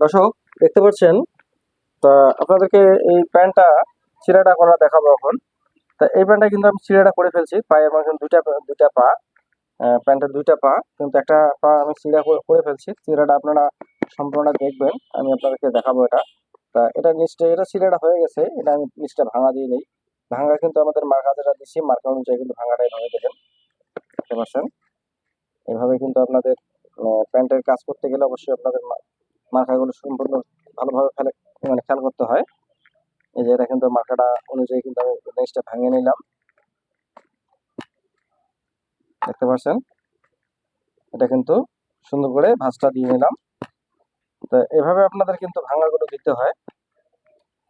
দর্শক দেখতে পাচ্ছেন, তা আপনাদেরকে এই প্যান্টটা চিরাটা করা দেখাবো এখন। তা এই প্যান্টটা কিন্তু আমি চিরাটা করে ফেলছি, পায়ের মাঝে দুইটা দুইটা পা, প্যান্টের দুইটা পা, কিন্তু একটা পা আমি চিরা করে ফেলছি। চিরাটা আপনারা সম্পূর্ণ দেখবেন, আমি আপনাদেরকে দেখাবো এটা। তা এটা নিচটা, এটা চিরাটা হয়ে গেছে, এটা আমি নিচটা ভাঙা দিয়ে নেই। ভাঙা কিন্তু আমাদের মার্কা যেটা দিচ্ছি, মার্কা অনুযায়ী কিন্তু ভাঙাটাই ভাঙে দেবেন। দেখতে পাচ্ছেন, এভাবে কিন্তু আপনাদের প্যান্টের কাজ করতে গেলে অবশ্যই আপনাদের মার্কাগুলো সম্পূর্ণ ভালোভাবে মানে খেয়াল করতে হয়। এই যে এটা কিন্তু মার্কাটা অনুযায়ী কিন্তু আমি জিনিসটা ভাঙিয়ে নিলাম। দেখতে পাচ্ছেন, এটা কিন্তু সুন্দর করে ভাঁজটা দিয়ে নিলাম। তো এভাবে আপনাদের কিন্তু ভাঙাগুলো দিতে হয়।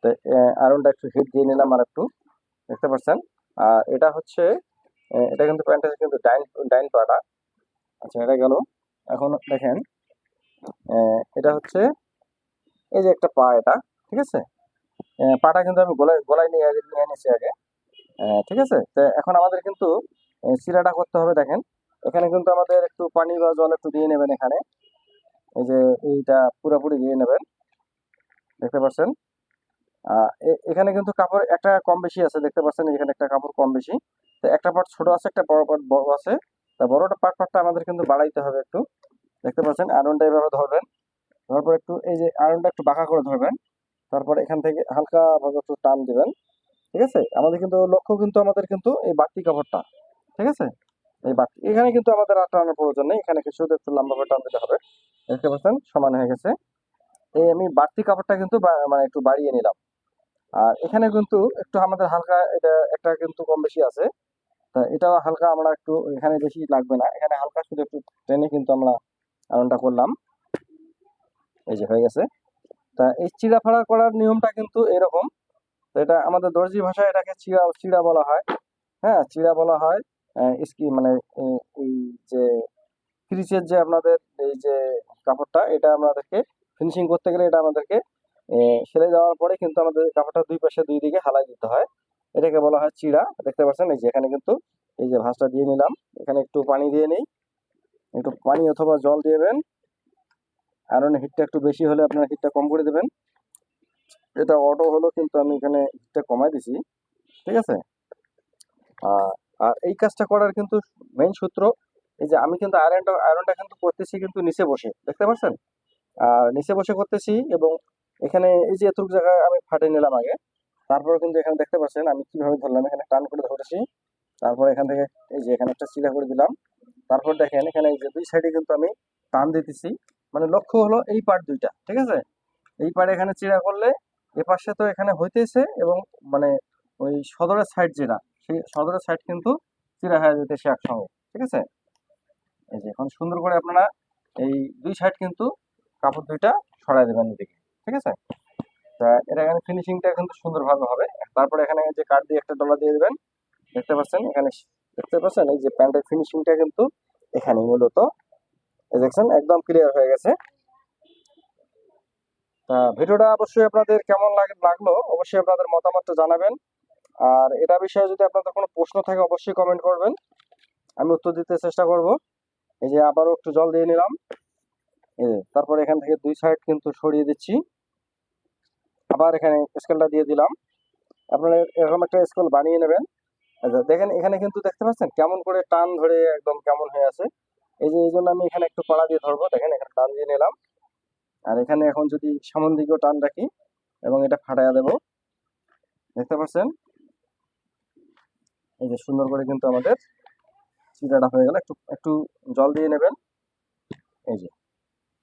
তো আয়রনটা একটু হিট দিয়ে নিলাম আর একটু। দেখতে পাচ্ছেন, আর এটা হচ্ছে এটা কিন্তু প্যান্টের কিন্তু ডাইন ডাইন পাটা। আচ্ছা, এটা গেল। এখন দেখেন, এটা হচ্ছে এই যে একটা পা, এটা ঠিক আছে। পাটা কিন্তু আমি গলায় গলায় নিয়ে নিয়ে নিয়েছি আগে। ঠিক আছে, তো এখন আমাদের কিন্তু চিরাটা করতে হবে। দেখেন, এখানে কিন্তু আমাদের একটু পানি বা জল একটু দিয়ে নেবেন এখানে। এই যে এইটা পুরোপুরি দিয়ে নেবেন। দেখতে পাচ্ছেন, এখানে কিন্তু কাপড় একটা কম বেশি আছে। দেখতে পাচ্ছেন, এখানে একটা কাপড় কম বেশি। তো একটা পার্ট ছোট আছে, একটা বড় পার্ট বড় আছে। তা বড়টা পার্টটা আমাদের কিন্তু বাড়াইতে হবে একটু। দেখতে পাচ্ছেন, আয়রনটা এভাবে ধরবেন। ধরার পর একটু এই যে আয়রনটা একটু বাঁকা করে ধরবেন। তারপর এখান থেকে হালকা ভাবে একটু টান দিবেন। ঠিক আছে, আমাদের কিন্তু লক্ষ্য কিন্তু আমাদের কিন্তু এই বাড়তি কাপড়টা। ঠিক আছে, এই বাড়তি এখানে কিন্তু আমাদের আর টানার প্রয়োজন নেই, এখানে শুধু একটু লম্বা করে টান দিতে হবে। দেখতে পাচ্ছেন, সমান হয়ে গেছে। এই আমি বাড়তি কাপড়টা কিন্তু মানে একটু বাড়িয়ে নিলাম। আর এখানে কিন্তু একটু আমাদের হালকা, এটা একটা কিন্তু কম বেশি আছে। তা এটাও হালকা আমরা একটু, এখানে বেশি লাগবে না, এখানে হালকা শুধু একটু টেনে কিন্তু আমরা আয়রনটা করলাম। এই যে হয়ে গেছে। তা এই চিড়া ফাড়া করার নিয়মটা কিন্তু এরকম। তো এটা আমাদের দর্জি ভাষায় এটাকে চিড়া চিড়া বলা হয়। হ্যাঁ, চিড়া বলা হয়। মানে এই যে ক্রিচের যে আপনাদের এই যে কাপড়টা, এটা আমাদেরকে ফিনিশিং করতে গেলে এটা আমাদেরকে সেলাই দেওয়ার পরে কিন্তু আমাদের কাপড়টা দুই পাশে দুই দিকে হালাই দিতে হয়। এটাকে বলা হয় চিড়া। দেখতে পাচ্ছেন, এই যে এখানে কিন্তু এই যে ভাঁজটা দিয়ে নিলাম। এখানে একটু পানি দিয়ে নিই, একটু পানি অথবা জল দিবেন। আয়রনের হিটটা একটু বেশি হলে আপনার হিটটা কম করে দেবেন। এটা অটো হলো, কিন্তু আমি এখানে হিটটা কমাই দিছি। ঠিক আছে। আহ, আর এই কাজটা করার কিন্তু মেইন সূত্র, এই যে আমি কিন্তু আয়রনটা কিন্তু করতেছি কিন্তু নিচে বসে। দেখতে পাচ্ছেন, আর নিচে বসে করতেছি। এবং এখানে এই যে এতটুকু জায়গায় আমি ফাটিয়ে নিলাম আগে। তারপরে কিন্তু এখানে দেখতে পাচ্ছেন আমি কিভাবে ধরলাম, এখানে টান করে ধরেছি। তারপর এখান থেকে এই যে এখানে একটা চিড়া করে দিলাম। তারপর দেখেন, এখানে এই যে দুই সাইডে কিন্তু আমি টান দিতেছি। মানে লক্ষ্য হলো এই পার্ট দুইটা। ঠিক আছে, এই পারে এখানে চিড়া করলে এ পাশে তো এখানে হইতেছে, এবং মানে ওই সদরের সাইড যেটা, সেই সদরের সাইড কিন্তু চিড়া হয়ে যেতেছে একসঙ্গে। ঠিক আছে, এই যে এখন সুন্দর করে আপনারা এই দুই সাইড কিন্তু কাপড় দুইটা সরাই দেবেন এদিকে। ঠিক আছে, তা এটা এখানে ফিনিশিংটা কিন্তু সুন্দরভাবে হবে। তারপরে এখানে যে কাঠ দিয়ে একটা ডলা দিয়ে দেবেন। দেখতে পাচ্ছেন এখানে, দেখতে পাচ্ছেন এই যে প্যান্টের ফিনিশিংটা কিন্তু এখানে মূলত, এই দেখছেন একদম ক্লিয়ার হয়ে গেছে। তা ভিডিওটা অবশ্যই আপনাদের কেমন লাগলো অবশ্যই আপনাদের মতামতটা জানাবেন। আর এটা বিষয়ে যদি আপনাদের কোনো প্রশ্ন থাকে অবশ্যই কমেন্ট করবেন, আমি উত্তর দিতে চেষ্টা করব। এই যে আবারও একটু জল দিয়ে নিলাম। এই যে তারপর এখান থেকে দুই সাইড কিন্তু সরিয়ে দিচ্ছি। আবার এখানে স্কেলটা দিয়ে দিলাম। আপনারা এরকম একটা স্কেল বানিয়ে নেবেন। আচ্ছা, দেখেন এখানে কিন্তু দেখতে পাচ্ছেন কেমন করে টান ধরে একদম কেমন হয়ে আছে। এই যে এই জন্য আমি এখানে একটু পাড়া দিয়ে ধরবো। দেখেন এখানে টান দিয়ে নিলাম। আর এখানে এখন যদি সামন দিকেও টান রাখি এবং এটা ফাটাইয়া দেবো। দেখতে পাচ্ছেন, এই যে সুন্দর করে কিন্তু আমাদের চিরাটা হয়ে গেল। একটু একটু জল দিয়ে নেবেন। এই যে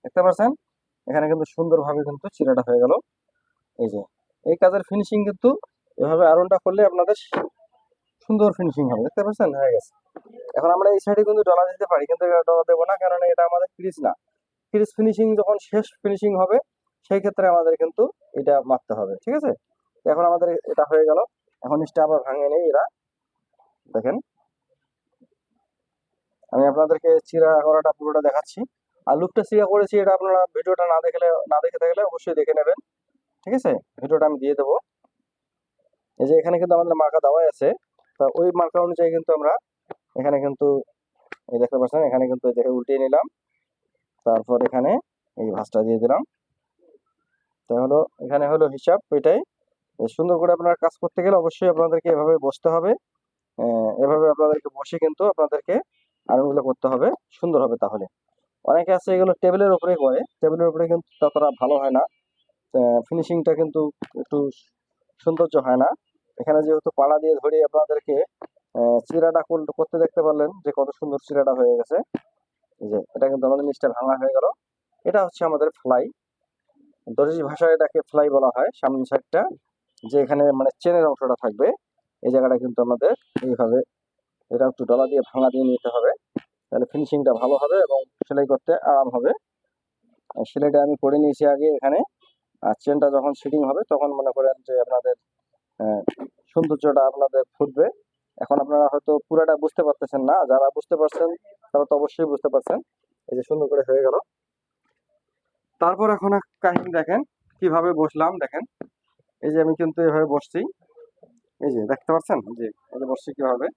দেখতে পাচ্ছেন, এখানে কিন্তু সুন্দরভাবে কিন্তু চিরাটা হয়ে গেল। এই যে এই কাজের ফিনিশিং কিন্তু এভাবে আয়রনটা করলে আপনাদের সুন্দর ফিনিশিং হবে। দেখতে পাচ্ছেন, হয়ে গেছে। এখন আমরা এই সাইডে কিন্তু ডলা দিতে পারি, কিন্তু এটা ডলা দেবো না, কারণ এটা আমাদের ফ্রিজ না। ফ্রিজ ফিনিশিং যখন শেষ ফিনিশিং হবে, সেই ক্ষেত্রে আমাদের কিন্তু এটা মারতে হবে। ঠিক আছে, এখন আমাদের এটা হয়ে গেল। এখন নিচটা আবার ভাঙে নেই এরা। দেখেন, আমি আপনাদেরকে চিরা করাটা পুরোটা দেখাচ্ছি। আর লুকটা চিরা করেছি, এটা আপনারা ভিডিওটা না দেখে থাকলে অবশ্যই দেখে নেবেন। ঠিক আছে, ভিডিওটা আমি দিয়ে দেবো। এই যে এখানে কিন্তু আমাদের মার্কা দেওয়াই আছে। তা ওই মার্কা অনুযায়ী কিন্তু আমরা এখানে কিন্তু এই দেখতে পাচ্ছেন, এখানে কিন্তু এই যে উল্টিয়ে নিলাম। তারপর এখানে এই ভাঁজটা দিয়ে দিলাম। হলো এখানে হলো হিসাব এটাই। সুন্দর করে আপনার কাজ করতে গেলে অবশ্যই আপনাদেরকে এভাবে বসতে হবে। এভাবে আপনাদেরকে বসে কিন্তু আপনাদেরকে আয়রনগুলো করতে হবে, সুন্দর হবে তাহলে। অনেকে আছে এগুলো টেবিলের উপরে করে, টেবিলের উপরে কিন্তু ততটা ভালো হয় না, ফিনিশিংটা কিন্তু একটু সৌন্দর্য হয় না। এখানে যেহেতু পাড়া দিয়ে ধরে আপনাদেরকে চিরাটা করতে দেখতে পারলেন যে কত সুন্দর চিরাটা হয়ে গেছে। এই যে এটা কিন্তু আমাদের নিচটা ভাঙা হয়ে গেল। এটা হচ্ছে আমাদের ফ্লাই, দর্জি ভাষায় এটাকে ফ্লাই বলা হয়। সামনের সাইডটা যে এখানে মানে চেনের অংশটা থাকবে, এই জায়গাটা কিন্তু আমাদের এইভাবে এটা একটু ডলা দিয়ে ভাঙা দিয়ে নিতে হবে, তাহলে ফিনিশিংটা ভালো হবে এবং সেলাই করতে আরাম হবে। আর সেলাইটা আমি করে নিয়েছি আগে এখানে। আর চেনটা যখন সেটিং হবে তখন মনে করেন যে আপনাদের আহ, সৌন্দর্যটা আপনাদের ফুটবে। এখন আপনারা হয়তো পুরাটা বুঝতে পারতেছেন না, যারা বুঝতে পারছেন তারা তো অবশ্যই বুঝতে পারছেন। এই যে সুন্দর করে হয়ে গেল। তারপর এখন এক কাহিনী দেখেন কিভাবে বসলাম, দেখেন এই যে আমি কিন্তু এভাবে বসছি, এই যে দেখতে পাচ্ছেন যে এই যে বসছি কিভাবে।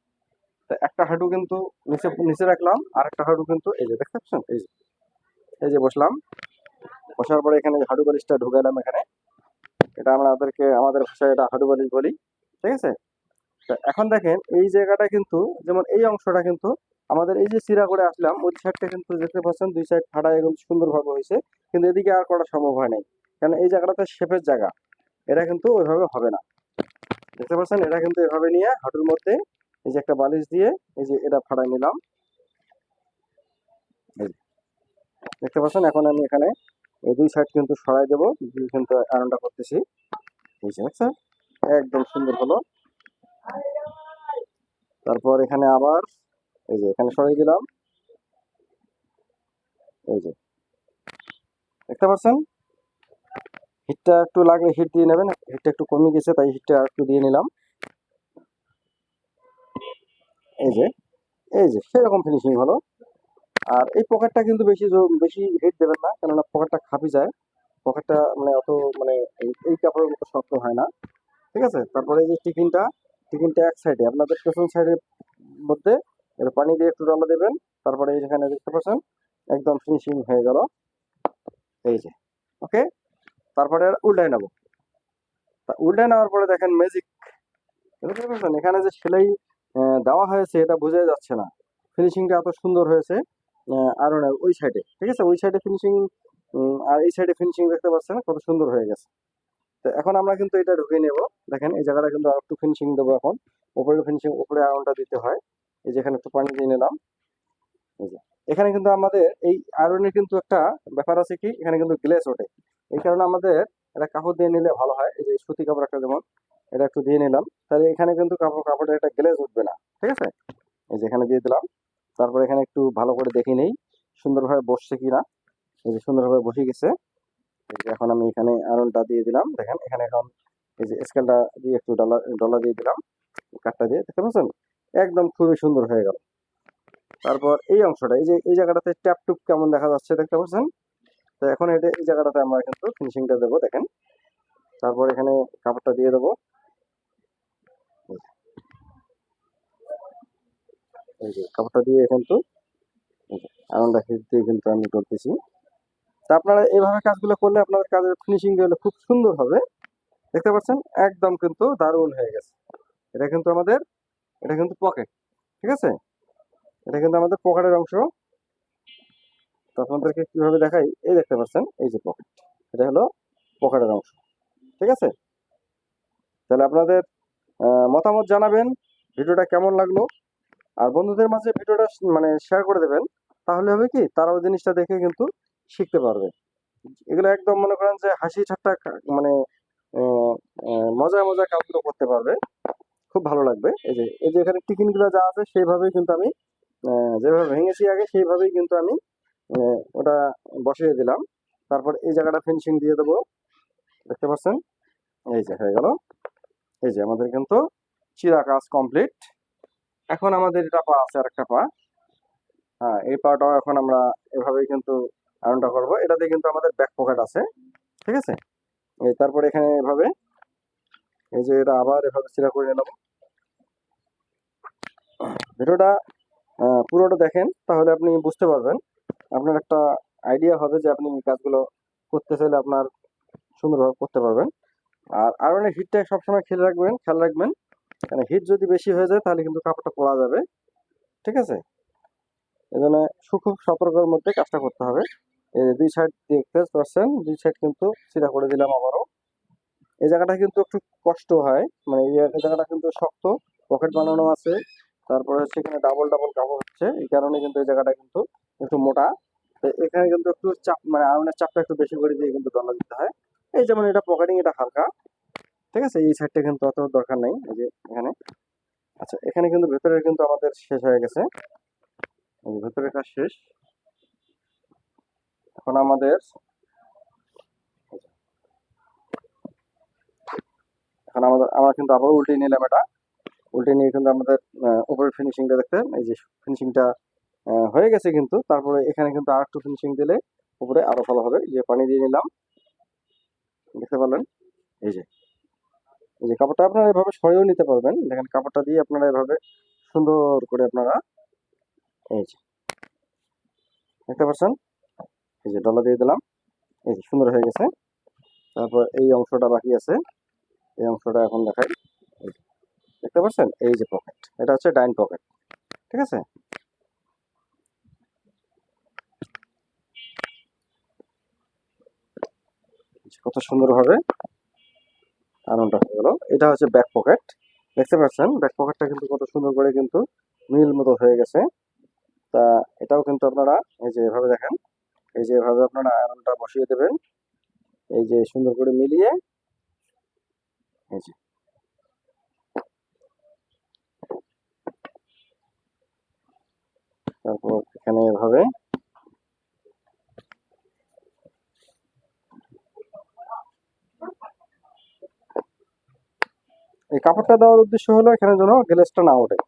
তো একটা হাঁটু কিন্তু নিচে নিচে রাখলাম, আর একটা হাঁটু কিন্তু এই যে দেখতে পাচ্ছেন, এই যে বসলাম। বসার পরে এখানে হাঁটু বালিশটা ঢুকাইলাম এখানে। এটা আমাদেরকে আমাদের ভাষায় এটা হাঁটু বালিশ বলি, ঠিক আছে। তো এখন দেখেন এই জায়গাটা কিন্তু, যেমন এই অংশটা কিন্তু আমাদের এই যে চিরা করে আসলাম ওই সাইডটা কিন্তু দেখতে পাচ্ছেন দুই সাইড ফাটা এগুলো সুন্দরভাবে হয়েছে, কিন্তু এদিকে আর করা সম্ভব হয় নাই, কারণ এই জায়গাটাতে শেপের জায়গা, এটা কিন্তু ওইভাবে হবে না। দেখতে পাচ্ছেন এটা কিন্তু এভাবে নিয়ে হাঁটুর মধ্যে এই যে একটা বালিশ দিয়ে এই যে এটা ফাটাই নিলাম। এই যে দেখতে পাচ্ছেন এখন আমি এখানে এই দুই সাইড কিন্তু সরাই দেবো, কিন্তু আয়রনটা করতেছি। এই যে দেখছেন একদম সুন্দর হলো। তারপর এখানে আবার এই যে এখানে সরাই দিলাম। এই যে দেখতে পাচ্ছেন হিটটা একটু লাগলে হিট দিয়ে নেবেন, হিটটা একটু কমে গেছে তাই হিটটা একটু দিয়ে নিলাম। এই যে সেরকম ফিনিশিং হলো। আর এই পকেটটা কিন্তু বেশি বেশি হিট দেবেন না, কেননা পকেটটা খাপি যায়। পকেটটা মানে অত মানে এই কাপড়ের মতো শক্ত হয় না, ঠিক আছে। তারপরে এই যে টিফিনটা এক সাইডে আপনাদের পেছন সাইডের মধ্যে এর পানি দিয়ে একটু ডলা দেবেন। তারপরে এই যেখানে দেখতে পাচ্ছেন একদম ফিনিশিং হয়ে গেল। এই যে ওকে। তারপরে আর উল্টাই নেবো। তা উল্টাই নেওয়ার পরে দেখেন ম্যাজিক, বুঝতে পারছেন এখানে যে সেলাই দেওয়া হয়েছে এটা বোঝাই যাচ্ছে না, ফিনিশিংটা এত সুন্দর হয়েছে। আয়রনের ওই সাইডে, ঠিক আছে, ওই সাইডে ফিনিশিং আর এই সাইডে ফিনিশিং দেখতে পাচ্ছেন কত সুন্দর হয়ে গেছে। তো এখন আমরা কিন্তু এটা ঢুকিয়ে নেব। দেখেন এই জায়গাটা কিন্তু আর একটু ফিনিশিং দেবো এখন, উপরে ফিনিশিং উপরে আয়রনটা দিতে হয়। এই যে এখানে একটু পানি দিয়ে নিলাম। এই যে এখানে কিন্তু আমাদের এই আয়রনের কিন্তু একটা ব্যাপার আছে কি, এখানে কিন্তু গ্লেজ ওঠে। এই কারণে আমাদের এটা কাপড় দিয়ে নিলে ভালো হয়। এই যে সুতি কাপড় একটা যেমন এটা একটু দিয়ে নিলাম, তাহলে এখানে কিন্তু কাপড়ের একটা গ্লেজ উঠবে না, ঠিক আছে। এই যে এখানে দিয়ে দিলাম। তারপর এখানে একটু ভালো করে দেখে নেই সুন্দরভাবে বসছে কিনা। এই যে সুন্দরভাবে বসে গেছে। এই যে এখন আমি এখানে আয়রনটা দিয়ে দিলাম, দেখেন এখানে এখন এই যে স্কেলটা দিয়ে একটু ডলা ডলা দিয়ে দিলাম, কাঠটা দিয়ে দেখতে পাচ্ছেন একদম খুবই সুন্দর হয়ে গেল। তারপর এই অংশটা এই যে এই জায়গাটাতে ট্যাপ টুপ কেমন দেখা যাচ্ছে দেখতে পাচ্ছেন। তো এখন এটা এই জায়গাটাতে আমরা কিন্তু ফিনিশিংটা দেবো, দেখেন। তারপর এখানে কাপড়টা দিয়ে দেবো। এই যে কাপড়টা দিয়ে কিন্তু আয়রনটা হিট দিয়ে কিন্তু আমি করতেছি। তা আপনারা এইভাবে কাজগুলো করলে আপনাদের কাজের ফিনিশিং গুলো খুব সুন্দর হবে। দেখতে পাচ্ছেন একদম কিন্তু দারুণ হয়ে গেছে। এটা কিন্তু আমাদের এটা কিন্তু পকেট, ঠিক আছে। এটা কিন্তু আমাদের পকেটের অংশ। তো আপনাদেরকে কিভাবে দেখাই, এই দেখতে পাচ্ছেন এই যে পকেট, এটা হলো পকেটের অংশ, ঠিক আছে। তাহলে আপনাদের মতামত জানাবেন ভিডিওটা কেমন লাগলো। আর বন্ধুদের মাঝে ভিডিওটা মানে শেয়ার করে দেবেন, তাহলে হবে কি তারাও জিনিসটা দেখে কিন্তু শিখতে পারবে। এগুলো একদম মনে করেন যে হাসি ঠাট্টা মানে আহ, মজায় মজায় কাজগুলো করতে পারবে, খুব ভালো লাগবে। এই যে এখানে টিফিন গুলো যা আছে সেইভাবেই কিন্তু আমি যেভাবে ভেঙেছি আগে সেইভাবেই কিন্তু আমি ওটা বসিয়ে দিলাম। তারপর এই জায়গাটা ফিনিশিং দিয়ে দেবো, দেখতে পাচ্ছেন এই যে হয়ে গেল। এই যে আমাদের কিন্তু চিরা কাজ কমপ্লিট। এখন আমাদের এটা পা আছে আর একটা পা। হ্যাঁ এই পাটাও এখন আমরা এভাবেই কিন্তু আয়রনটা করবো। এটাতে কিন্তু আমাদের ব্যাক পকেট আছে, ঠিক আছে। এই তারপরে এখানে এভাবে এই যে এটা আবার এভাবে চিরা করে নিলাম। ভিডিওটা পুরোটা দেখেন, তাহলে আপনি বুঝতে পারবেন, আপনার একটা আইডিয়া হবে যে আপনি এই কাজগুলো করতে চাইলে আপনার সুন্দরভাবে করতে পারবেন। আর আয়রনের হিটটা সবসময় খেয়াল রাখবেন, কারণ হিট যদি বেশি হয়ে যায় তাহলে কিন্তু কাপড়টা পোড়া যাবে। ঠিক আছে? এজন্য খুব সতর্কের মধ্যে কাজটা করতে হবে। এই যে ২ সাইড দেখতে পাচ্ছেন, ২ সাইড কিন্তু চিরা করে দিলাম আবারও। এই জায়গাটা কিন্তু একটু কষ্ট হয়, মানে এই জায়গাটা কিন্তু শক্ত, পকেট বানানো আছে। তারপরে হচ্ছে এখানে ডাবল কাপড় হচ্ছে, এই কারণে কিন্তু এই জায়গাটা কিন্তু একটু মোটা। তো এখানে কিন্তু একটু চাপ, মানে আয়রনের চাপটা একটু বেশি করে দিয়ে কিন্তু ডলা দিতে হয়। এই যেমন এটা পকেটিং, এটা হালকা। ঠিক আছে? এই সাইডটা কিন্তু অত দরকার নেই। এই যে এখানে, আচ্ছা এখানে কিন্তু ভেতরে কিন্তু আমাদের শেষ হয়ে গেছে। এই যে ভেতরের কাজ শেষ। এখন আমরা কিন্তু আবার উল্টে নিলাম এটা। উল্টে নিয়ে কিন্তু আমাদের উপরের ফিনিশিংটা দেখতেন, এই যে ফিনিশিংটা হয়ে গেছে কিন্তু। তারপরে এখানে কিন্তু আর একটু ফিনিশিং দিলে উপরে আরো ভালো হবে। যে পানি দিয়ে নিলাম, দেখতে পারলেন। এই যে এই যে কাপড়টা আপনারা এভাবে সরিয়েও নিতে পারবেন। দেখেন কাপড়টা দিয়ে আপনারা এভাবে সুন্দর করে আপনারা, এই যে দেখতে পাচ্ছেন, এই যে ডলা দিয়ে দিলাম, এই যে সুন্দর হয়ে গেছে। তারপর এই অংশটা বাকি আছে, এই অংশটা এখন দেখাই। এই যে, দেখতে পাচ্ছেন, এই যে পকেট, এটা হচ্ছে ডাইন পকেট। ঠিক আছে? কত সুন্দরভাবে আনন্দটা হয়ে গেল। এটা হচ্ছে ব্যাক পকেট। দেখতে পাচ্ছেন ব্যাক পকেটটা কিন্তু কত সুন্দর করে কিন্তু মিল মতো হয়ে গেছে। তা এটাও কিন্তু আপনারা এই যে এভাবে দেখেন, এই যে এভাবে আপনারা আয়রনটা বসিয়ে দেবেন, এই যে সুন্দর করে মিলিয়ে, এই যে তারপর এখানে এভাবে এই কাপড়টা দেওয়ার উদ্দেশ্য হলো এখানে যেন গ্লেজটা না ওঠে।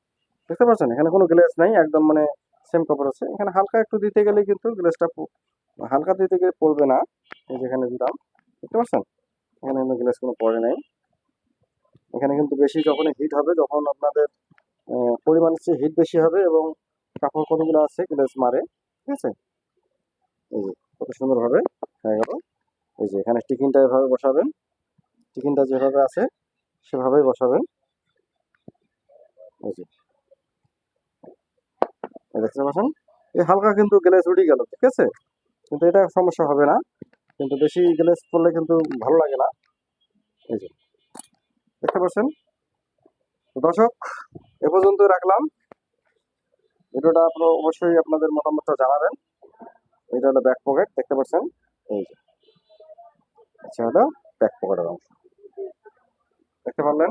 দেখতে পাচ্ছেন এখানে কোনো গ্লেজ নাই, একদম মানে সেম কাপড় আছে। এখানে হালকা একটু দিতে গেলে কিন্তু গ্লেজটা হালকা দিতে গেলে পড়বে না। এই যেখানে দিলাম, দেখতে পাচ্ছেন, এখানে কিন্তু গ্লেজ কোনো পড়ে নাই। এখানে কিন্তু বেশি যখন হিট হবে, যখন আপনাদের পরিমাণের চেয়ে হিট বেশি হবে এবং কাপড় কতগুলো আছে গ্লেজ মারে। ঠিক আছে? এই যে কত সুন্দরভাবে হয়ে গেল। এই যে এখানে টিকিনটা এভাবে বসাবেন, টিকিনটা যেভাবে আছে সেভাবেই বসাবেন। এই যে দেখতে পাচ্ছেন, এই হালকা কিন্তু গ্লেজ উঠে গেল। ঠিক আছে? কিন্তু এটা সমস্যা হবে না, কিন্তু বেশি গ্লেজ করলে কিন্তু ভালো লাগে না। এই যে দেখতে পাচ্ছেন। তো দর্শক, এ পর্যন্ত রাখলাম। ভিডিওটা আপনারা অবশ্যই আপনাদের মতামতটা জানাবেন। এটা হলো ব্যাক পকেট, দেখতে পাচ্ছেন। এই যে আচ্ছা, হলো ব্যাক পকেটের অংশ, দেখতে পারলেন।